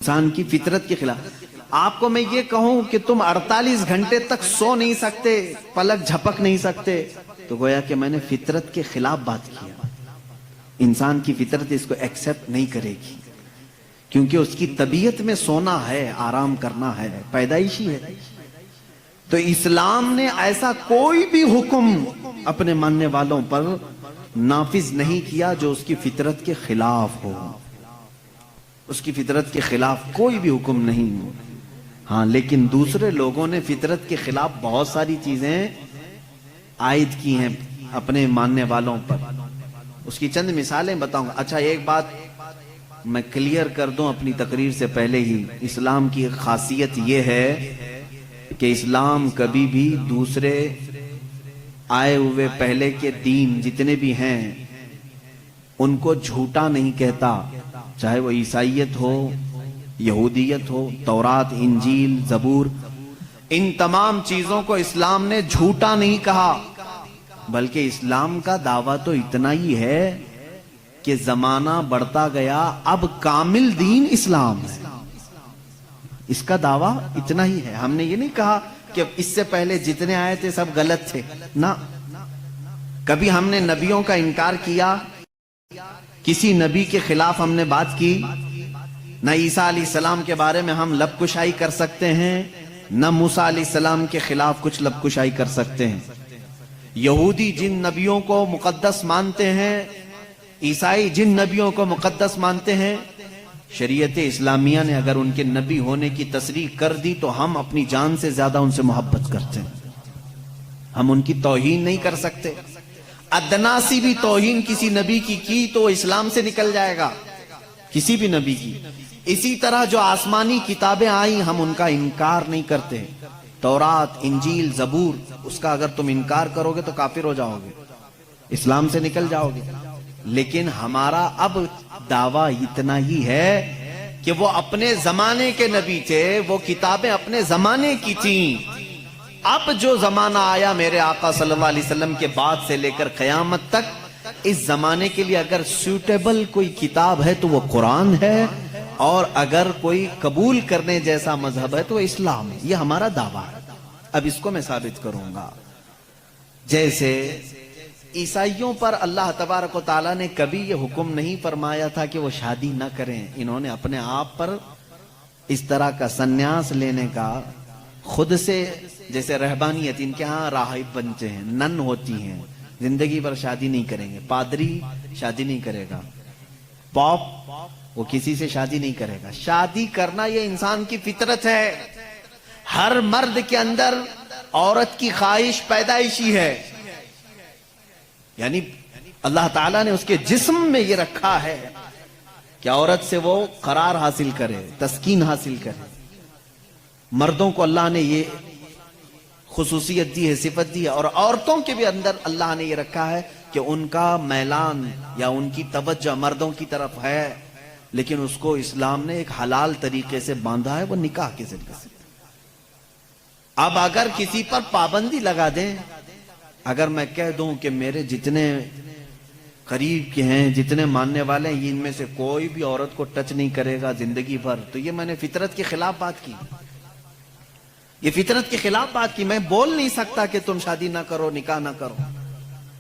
انسان کی فطرت کے خلاف. آپ کو میں یہ کہوں کہ تم 48 گھنٹے تک سو نہیں سکتے، پلک جھپک نہیں سکتے، تو گویا کہ میں نے فطرت کے خلاف بات کیا. انسان کی فطرت اس کو ایکسپٹ نہیں کرے گی، کیونکہ اس کی طبیعت میں سونا ہے، آرام کرنا ہے، پیدائشی ہے. تو اسلام نے ایسا کوئی بھی حکم اپنے ماننے والوں پر نافذ نہیں کیا جو اس کی فطرت کے خلاف ہو. اس کی فطرت کے خلاف کوئی بھی حکم نہیں. ہاں، لیکن دوسرے لوگوں نے فطرت کے خلاف بہت ساری چیزیں عائد کی ہیں اپنے ماننے والوں پر. اس کی چند مثالیں بتاؤں گا. اچھا، ایک بات میں کلیئر کر دوں اپنی تقریر سے پہلے ہی. اسلام کی ایک خاصیت یہ ہے کہ اسلام کبھی بھی دوسرے آئے ہوئے پہلے کے دین جتنے بھی ہیں ان کو جھوٹا نہیں کہتا، چاہے وہ عیسائیت ہو، یہودیت ہو، تورات، انجیل، زبور. ان تمام چیزوں کو اسلام نے جھوٹا نہیں کہا، بلکہ اسلام کا دعویٰ تو اتنا ہی ہے کہ زمانہ بڑھتا گیا، اب کامل دین اسلام ہے. اس کا دعویٰ اتنا ہی ہے. ہم نے یہ نہیں کہا کہ اس سے پہلے جتنے آئے تھے سب غلط تھے، نہ. کبھی ہم نے نبیوں کا انکار کیا؟ کسی نبی کے خلاف ہم نے بات کی؟ نہ عیسیٰ علیہ السلام کے بارے میں ہم لب کشائی کر سکتے ہیں، نہ موسیٰ علیہ السلام کے خلاف کچھ لب کشائی کر سکتے ہیں. یہودی جن نبیوں کو مقدس مانتے ہیں، عیسائی جن نبیوں کو مقدس مانتے ہیں، شریعت اسلامیہ نے اگر ان کے نبی ہونے کی تصریح کر دی تو ہم اپنی جان سے زیادہ ان سے محبت کرتے ہیں. ہم ان کی توہین نہیں کر سکتے. ادنا سی بھی توہین کسی نبی کی تو اسلام سے نکل جائے گا، کسی بھی نبی کی. اسی طرح جو آسمانی کتابیں آئیں ہم ان کا انکار نہیں کرتے. تورات، انجیل، زبور، اس کا اگر تم انکار کرو گے تو کافر ہو جاؤ گے، اسلام سے نکل جاؤ گے. لیکن ہمارا اب دعویٰ اتنا ہی ہے کہ وہ اپنے زمانے کے نبی تھے، وہ کتابیں اپنے زمانے کی تھیں. اب جو زمانہ آیا میرے آقا صلی اللہ علیہ وسلم کے بعد سے لے کر قیامت تک، اس زمانے کے لیے اگر سوٹیبل کوئی کتاب ہے تو وہ قرآن ہے، اور اگر کوئی قبول کرنے جیسا مذہب ہے تو وہ اسلام ہے. یہ ہمارا دعویٰ ہے. اب اس کو میں ثابت کروں گا. جیسے عیسائیوں پر اللہ تبارک و تعالیٰ نے کبھی یہ حکم نہیں فرمایا تھا کہ وہ شادی نہ کریں. انہوں نے اپنے آپ پر اس طرح کا سنیاس لینے کا خود سے، جیسے رہبانیت، ان کے ہاں راہب بنتے ہیں، نن ہوتی ہیں، زندگی بھر شادی نہیں کریں گے. پادری شادی نہیں کرے گا، پاپ وہ کسی سے شادی نہیں کرے گا. شادی کرنا یہ انسان کی فطرت ہے. ہر مرد کے اندر عورت کی خواہش پیدائشی ہے، یعنی اللہ تعالیٰ نے اس کے جسم میں یہ رکھا ہے کہ عورت سے وہ قرار حاصل کرے، تسکین حاصل کرے. مردوں کو اللہ نے یہ خصوصیت دی ہے، صفت دی ہے، اور عورتوں کے بھی اندر اللہ نے یہ رکھا ہے کہ ان کا میلان یا ان کی توجہ مردوں کی طرف ہے، لیکن اس کو اسلام نے ایک حلال طریقے سے باندھا ہے، وہ نکاح کے ذریعے سے. اب اگر کسی پر پابندی لگا دیں، اگر میں کہہ دوں کہ میرے جتنے قریب کے ہیں، جتنے ماننے والے ہیں، ان میں سے کوئی بھی عورت کو ٹچ نہیں کرے گا زندگی بھر، تو یہ میں نے فطرت کے خلاف بات کی. یہ فطرت کے خلاف بات کی. میں بول نہیں سکتا کہ تم شادی نہ کرو، نکاح نہ کرو.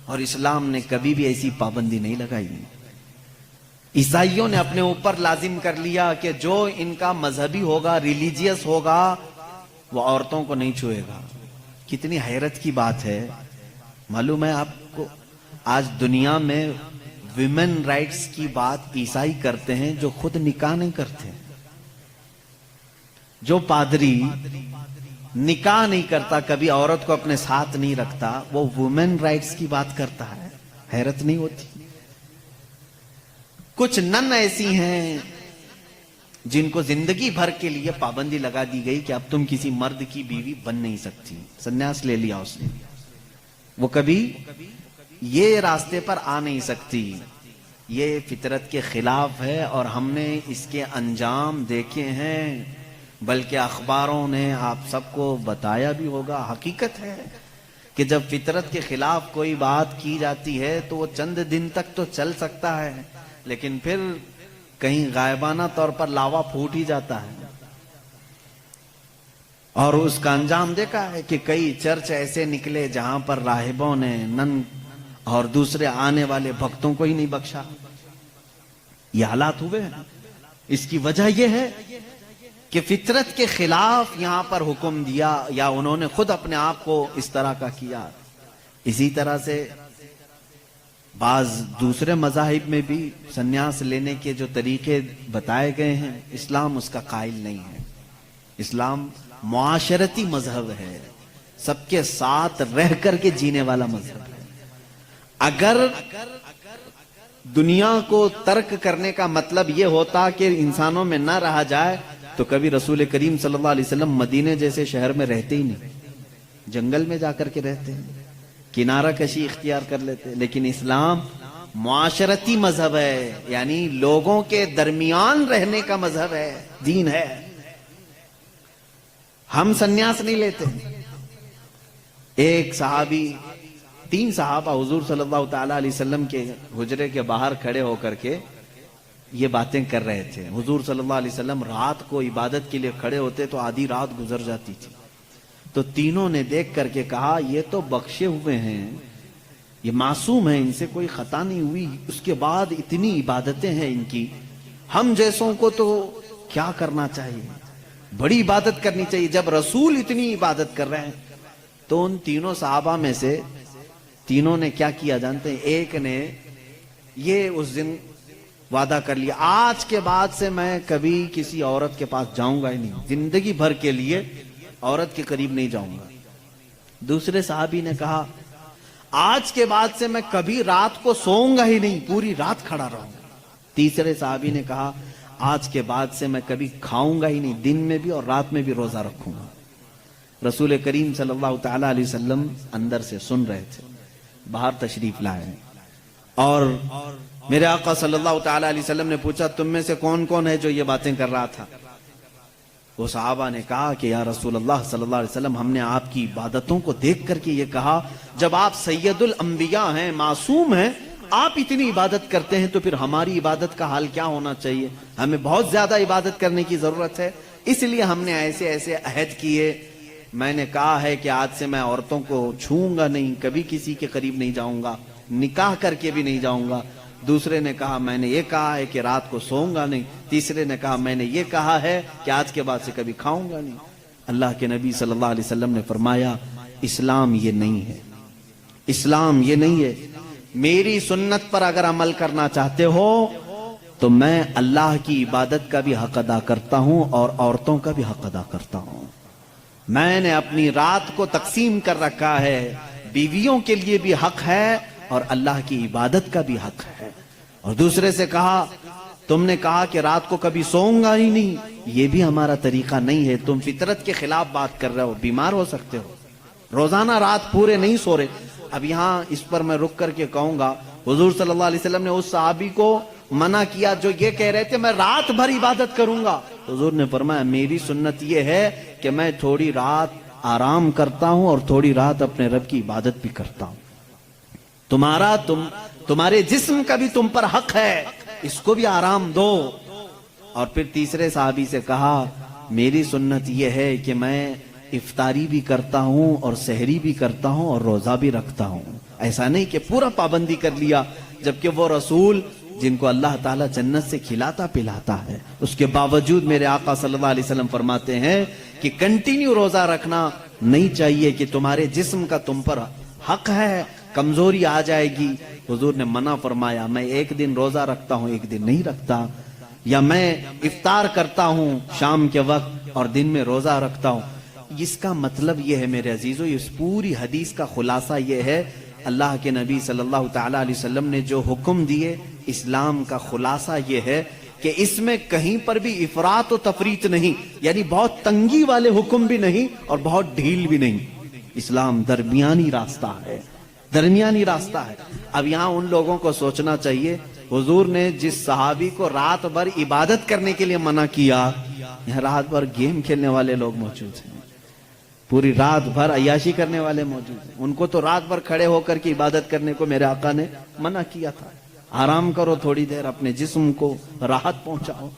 اور اسلام نے کبھی بھی ایسی پابندی نہیں لگائی. عیسائیوں نے اپنے اوپر لازم کر لیا کہ جو ان کا مذہبی ہوگا، ریلیجیس ہوگا، وہ عورتوں کو نہیں چھوئے گا. کتنی حیرت کی بات ہے. معلوم ہے آپ کو، آج دنیا میں ویمن رائٹس کی بات عیسائی کرتے ہیں جو خود نکاح نہیں کرتے. جو پادری نکاح نہیں کرتا، کبھی عورت کو اپنے ساتھ نہیں رکھتا، وہ وومن رائٹس کی بات کرتا ہے. حیرت نہیں ہوتی؟ کچھ نن ایسی ہیں جن کو زندگی بھر کے لیے پابندی لگا دی گئی کہ اب تم کسی مرد کی بیوی بن نہیں سکتی. سنیاس لے لیا اس نے، وہ کبھی یہ راستے پر آ نہیں سکتی. یہ فطرت کے خلاف ہے، اور ہم نے اس کے انجام دیکھے ہیں، بلکہ اخباروں نے آپ سب کو بتایا بھی ہوگا. حقیقت ہے کہ جب فطرت کے خلاف کوئی بات کی جاتی ہے تو وہ چند دن تک تو چل سکتا ہے، لیکن پھر کہیں غائبانہ طور پر لاوا پھوٹ ہی جاتا ہے، اور اس کا انجام دیکھا ہے کہ کئی چرچ ایسے نکلے جہاں پر راہبوں نے نن اور دوسرے آنے والے بھکتوں کو ہی نہیں بخشا. یہ حالات ہوئے ہیں. اس کی وجہ یہ ہے کہ فطرت کے خلاف یہاں پر حکم دیا، یا انہوں نے خود اپنے آپ کو اس طرح کا کیا. اسی طرح سے بعض دوسرے مذاہب میں بھی سنیاس لینے کے جو طریقے بتائے گئے ہیں، اسلام اس کا قائل نہیں ہے. اسلام معاشرتی مذہب ہے، سب کے ساتھ رہ کر کے جینے والا مذہب ہے. اگر دنیا کو ترک کرنے کا مطلب یہ ہوتا کہ انسانوں میں نہ رہا جائے تو کبھی رسول کریم صلی اللہ علیہ وسلم مدینے جیسے شہر میں رہتے ہی نہیں، جنگل میں جا کر کے رہتے ہیں، کنارہ کشی اختیار کر لیتے. لیکن اسلام معاشرتی مذہب ہے، یعنی لوگوں کے درمیان رہنے کا مذہب ہے، دین ہے. ہم سنیاس نہیں لیتے. ایک صحابی، 3 صحابہ حضور صلی اللہ تعالی علیہ وسلم کے حجرے کے باہر کھڑے ہو کر کے یہ باتیں کر رہے تھے. حضور صلی اللہ علیہ وسلم رات کو عبادت کے لیے کھڑے ہوتے تو آدھی رات گزر جاتی تھی. تو تینوں نے دیکھ کر کے کہا یہ تو بخشے ہوئے ہیں، یہ معصوم ہیں، ان سے کوئی خطا نہیں ہوئی، اس کے بعد اتنی عبادتیں ہیں ان کی، ہم جیسوں کو تو کیا کرنا چاہیے، بڑی عبادت کرنی چاہیے جب رسول اتنی عبادت کر رہے ہیں. تو ان تینوں صحابہ میں سے تینوں نے کیا کیا جانتے ہیں؟ ایک نے یہ اس دن وعدہ کر لیا، آج کے بعد سے میں کبھی کسی عورت کے پاس جاؤں گا ہی نہیں، زندگی بھر کے لیے عورت کے قریب نہیں جاؤں گا. دوسرے صحابی نے کہا آج کے بعد سے میں کبھی رات کو سوؤں گا ہی نہیں، پوری رات کھڑا رہوں گا. تیسرے صحابی نے کہا آج کے بعد سے میں کبھی کھاؤں گا ہی نہیں، دن میں بھی اور رات میں بھی روزہ رکھوں گا. رسول کریم صلی اللہ تعالی علیہ وسلم اندر سے سن رہے تھے، باہر تشریف لائے ہیں، اور میرے آقا صلی اللہ تعالی علیہ وسلم نے پوچھا تم میں سے کون کون ہے جو یہ باتیں کر رہا تھا؟ وہ صحابہ نے کہا کہ یا رسول اللہ صلی اللہ علیہ وسلم، ہم نے آپ کی عبادتوں کو دیکھ کر کے یہ کہا جب آپ سید الانبیاء ہیں، معصوم ہیں، آپ اتنی عبادت کرتے ہیں تو پھر ہماری عبادت کا حال کیا ہونا چاہیے؟ ہمیں بہت زیادہ عبادت کرنے کی ضرورت ہے، اس لیے ہم نے ایسے ایسے عہد کیے. میں نے کہا ہے کہ آج سے میں عورتوں کو چھوؤں گا نہیں، کبھی کسی کے قریب نہیں جاؤں گا، نکاح کر کے بھی نہیں جاؤں گا. دوسرے نے کہا میں نے یہ کہا ہے کہ رات کو سوؤں گا نہیں. تیسرے نے کہا میں نے یہ کہا ہے کہ آج کے بعد سے کبھی کھاؤں گا نہیں. اللہ کے نبی صلی اللہ علیہ وسلم نے فرمایا اسلام یہ نہیں ہے، اسلام یہ نہیں ہے. میری سنت پر اگر عمل کرنا چاہتے ہو تو میں اللہ کی عبادت کا بھی حق ادا کرتا ہوں اور عورتوں کا بھی حق ادا کرتا ہوں. میں نے اپنی رات کو تقسیم کر رکھا ہے، بیویوں کے لیے بھی حق ہے اور اللہ کی عبادت کا بھی حق ہے. اور دوسرے سے کہا تم نے کہا کہ رات کو کبھی سوؤں گا ہی نہیں، یہ بھی ہمارا طریقہ نہیں ہے، تم فطرت کے خلاف بات کر رہے ہو، بیمار ہو سکتے ہو، روزانہ رات پورے نہیں سو رہے. اب یہاں اس پر میں رک کر کے کہوں گا حضور صلی اللہ علیہ وسلم نے اس صحابی کو منع کیا جو یہ کہہ رہے تھے میں رات بھر عبادت کروں گا. حضور نے فرمایا میری سنت یہ ہے کہ میں تھوڑی رات آرام کرتا ہوں اور تھوڑی رات اپنے رب کی عبادت بھی کرتا ہوں. تمہارے جسم کا بھی تم پر حق ہے، اس کو بھی آرام دو. اور پھر تیسرے صحابی سے کہا میری سنت یہ ہے کہ میں افطاری بھی کرتا ہوں اور سحری بھی کرتا ہوں اور روزہ بھی رکھتا ہوں. ایسا نہیں کہ پورا پابندی کر لیا، جبکہ وہ رسول جن کو اللہ تعالیٰ جنت سے کھلاتا پلاتا ہے، اس کے باوجود میرے آقا صلی اللہ علیہ وسلم فرماتے ہیں کہ کنٹینیو روزہ رکھنا نہیں چاہیے، کہ تمہارے جسم کا تم پر حق ہے، کمزوری آ جائے گی. حضور نے منع فرمایا میں ایک دن روزہ رکھتا ہوں ایک دن نہیں رکھتا، یا میں افطار کرتا ہوں شام کے وقت اور دن میں روزہ رکھتا ہوں. اس کا مطلب یہ ہے میرے عزیزو، اس پوری حدیث کا خلاصہ یہ ہے اللہ کے نبی صلی اللہ تعالی علیہ وسلم نے جو حکم دیے، اسلام کا خلاصہ یہ ہے کہ اس میں کہیں پر بھی افراط و تفریط نہیں، یعنی بہت تنگی والے حکم بھی نہیں اور بہت ڈھیل بھی نہیں. اسلام درمیانی راستہ ہے، درمیانی راستہ ہے. اب یہاں ان لوگوں کو سوچنا چاہیے حضور نے جس صحابی کو رات بھر عبادت کرنے کے لیے منع کیا، یہاں رات بھر گیم کھیلنے والے لوگ موجود ہیں، پوری رات بھر عیاشی کرنے والے موجود ہیں. ان کو تو رات بھر کھڑے ہو کر کے عبادت کرنے کو میرے آقا نے منع کیا تھا. آرام کرو تھوڑی دیر، اپنے جسم کو راحت پہنچاؤ.